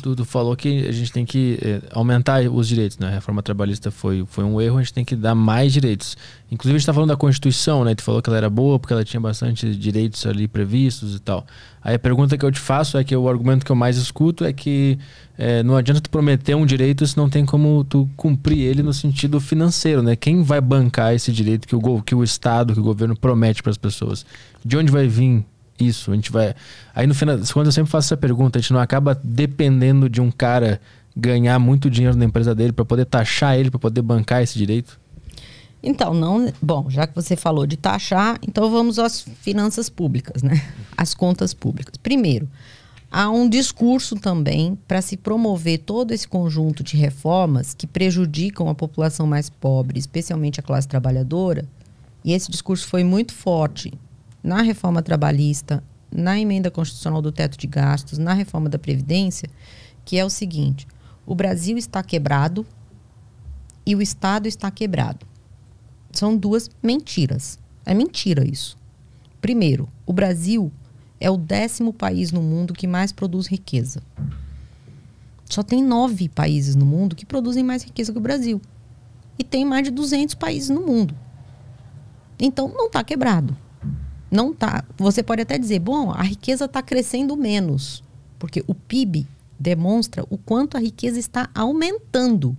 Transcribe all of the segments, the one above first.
Tu falou que a gente tem que aumentar os direitos, né? A reforma trabalhista foi um erro, a gente tem que dar mais direitos. Inclusive a gente tá falando da Constituição, né? Tu falou que ela era boa porque ela tinha bastante direitos ali previstos e tal. Aí a pergunta que eu te faço é que o argumento que eu mais escuto é que não adianta tu prometer um direito se não tem como tu cumprir ele no sentido financeiro, né? Quem vai bancar esse direito que o Estado, que o governo promete para as pessoas? De onde vai vir isso? A gente vai... Aí no final, quando eu sempre faço essa pergunta, a gente não acaba dependendo de um cara ganhar muito dinheiro na empresa dele para poder taxar ele, para poder bancar esse direito? Então, não... Bom, já que você falou de taxar, então vamos às finanças públicas, né? As contas públicas. Primeiro, há um discurso também para se promover todo esse conjunto de reformas que prejudicam a população mais pobre, especialmente a classe trabalhadora, e esse discurso foi muito forte na reforma trabalhista, na emenda constitucional do teto de gastos, na reforma da Previdência, que é o seguinte: o Brasil está quebrado e o Estado está quebrado. São duas mentiras. É mentira isso. Primeiro, o Brasil é o 10º país no mundo que mais produz riqueza. Só tem 9 países no mundo que produzem mais riqueza que o Brasil. E tem mais de 200 países no mundo. Então, não está quebrado. Não tá. Você pode até dizer, bom, a riqueza está crescendo menos, porque o PIB demonstra o quanto a riqueza está aumentando.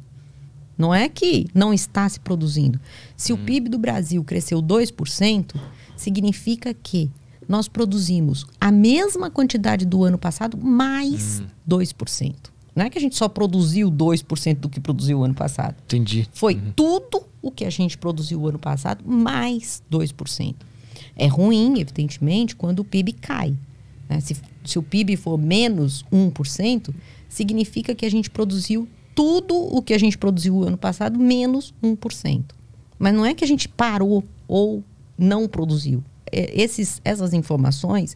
Não é que não está se produzindo. Se o PIB do Brasil cresceu 2%, significa que nós produzimos a mesma quantidade do ano passado, mais 2%. Não é que a gente só produziu 2% do que produziu o ano passado. Entendi. Foi tudo o que a gente produziu o ano passado, mais 2%. É ruim, evidentemente, quando o PIB cai. Né? Se o PIB for menos 1%, significa que a gente produziu tudo o que a gente produziu o ano passado, menos 1%. Mas não é que a gente parou ou não produziu. Essas informações,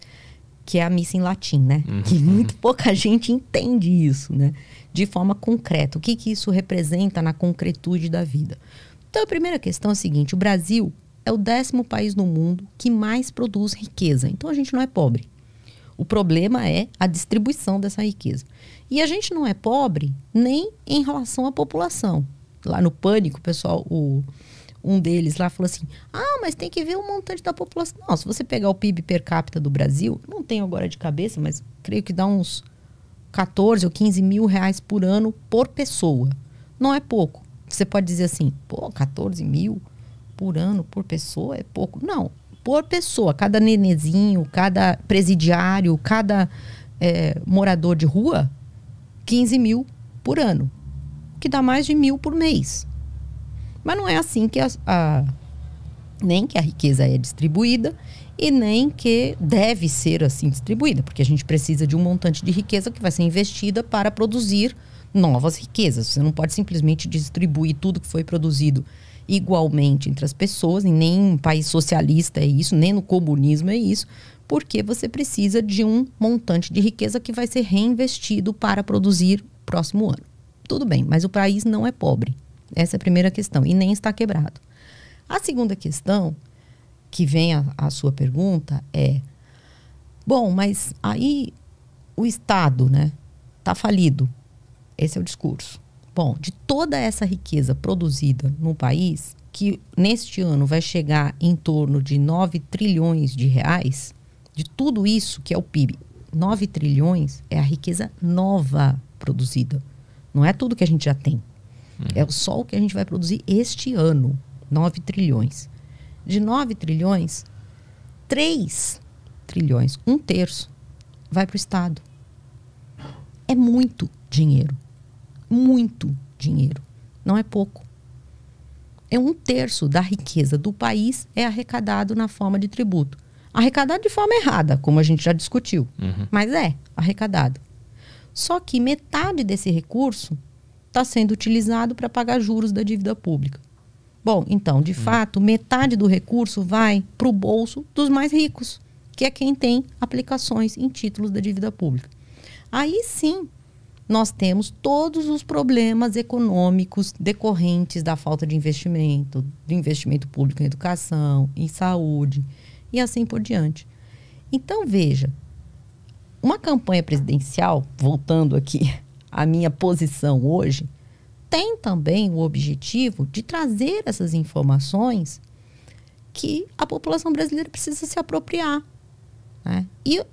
que é a missa em latim, né? Que muito pouca gente entende isso, né? De forma concreta. O que isso representa na concretude da vida? Então, a primeira questão é a seguinte: o Brasil é o 10º país no mundo que mais produz riqueza. Então, a gente não é pobre. O problema é a distribuição dessa riqueza. E a gente não é pobre nem em relação à população. Lá no Pânico, o pessoal, um deles lá falou assim: mas tem que ver o montante da população. Não, se você pegar o PIB per capita do Brasil, não tenho agora de cabeça, mas creio que dá uns 14 ou 15 mil reais por ano por pessoa. Não é pouco. Você pode dizer assim, 14 mil por ano, por pessoa, é pouco. Não, por pessoa. Cada nenezinho, cada presidiário, cada morador de rua, 15 mil por ano. Que dá mais de 1.000 por mês. Mas não é assim que nem que a riqueza é distribuída e nem que deve ser assim distribuída. Porque a gente precisa de um montante de riqueza que vai ser investida para produzir novas riquezas. Você não pode simplesmente distribuir tudo que foi produzido igualmente entre as pessoas, em nenhum país socialista é isso, nem no comunismo é isso, porque você precisa de um montante de riqueza que vai ser reinvestido para produzir próximo ano. Tudo bem, mas o país não é pobre. Essa é a primeira questão, e nem está quebrado. A segunda questão, que vem a sua pergunta, é: bom, mas aí o Estado, né, está falido. Esse é o discurso. Bom, de toda essa riqueza produzida no país, que neste ano vai chegar em torno de 9 trilhões de reais, de tudo isso que é o PIB, 9 trilhões é a riqueza nova produzida. Não é tudo que a gente já tem. É só o que a gente vai produzir este ano, 9 trilhões. De 9 trilhões, 3 trilhões, 1/3, vai para o Estado. É muito dinheiro. Muito dinheiro. Não é pouco. É 1/3 da riqueza do país é arrecadado na forma de tributo. Arrecadado de forma errada, como a gente já discutiu. Mas é arrecadado. Só que metade desse recurso está sendo utilizado para pagar juros da dívida pública. Bom, então, de fato, metade do recurso vai para o bolso dos mais ricos, que é quem tem aplicações em títulos da dívida pública. Aí sim, nós temos todos os problemas econômicos decorrentes da falta de investimento, do investimento público em educação, em saúde e assim por diante. Então, veja, uma campanha presidencial, voltando aqui à minha posição hoje, tem também o objetivo de trazer essas informações que a população brasileira precisa se apropriar, né? E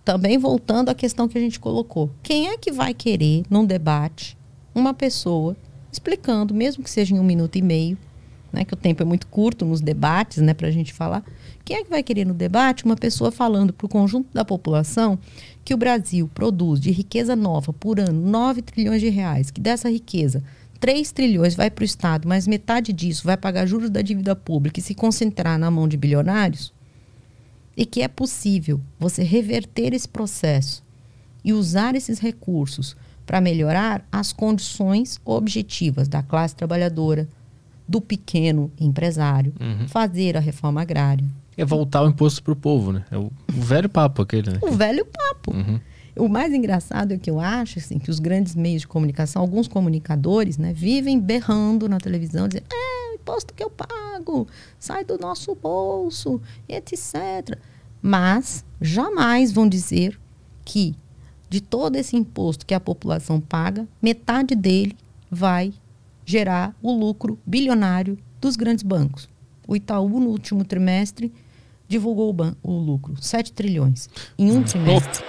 também voltando à questão que a gente colocou, quem é que vai querer, num debate, uma pessoa explicando, mesmo que seja em 1 minuto e meio, né, que o tempo é muito curto nos debates, né, para a gente falar, quem é que vai querer no debate uma pessoa falando para o conjunto da população que o Brasil produz de riqueza nova por ano 9 trilhões de reais, que dessa riqueza 3 trilhões vai para o Estado, mas metade disso vai pagar juros da dívida pública e se concentrar na mão de bilionários? E que é possível você reverter esse processo e usar esses recursos para melhorar as condições objetivas da classe trabalhadora, do pequeno empresário, fazer a reforma agrária. É voltar o imposto para o povo, né? É o velho papo aquele, né? O velho papo. O mais engraçado é que eu acho assim, que os grandes meios de comunicação, alguns comunicadores, né, vivem berrando na televisão, dizendo, o imposto que eu pago sai do nosso bolso, etc. Mas jamais vão dizer que de todo esse imposto que a população paga, metade dele vai gerar o lucro bilionário dos grandes bancos. O Itaú, no último trimestre, divulgou o lucro, 7 trilhões, em um trimestre.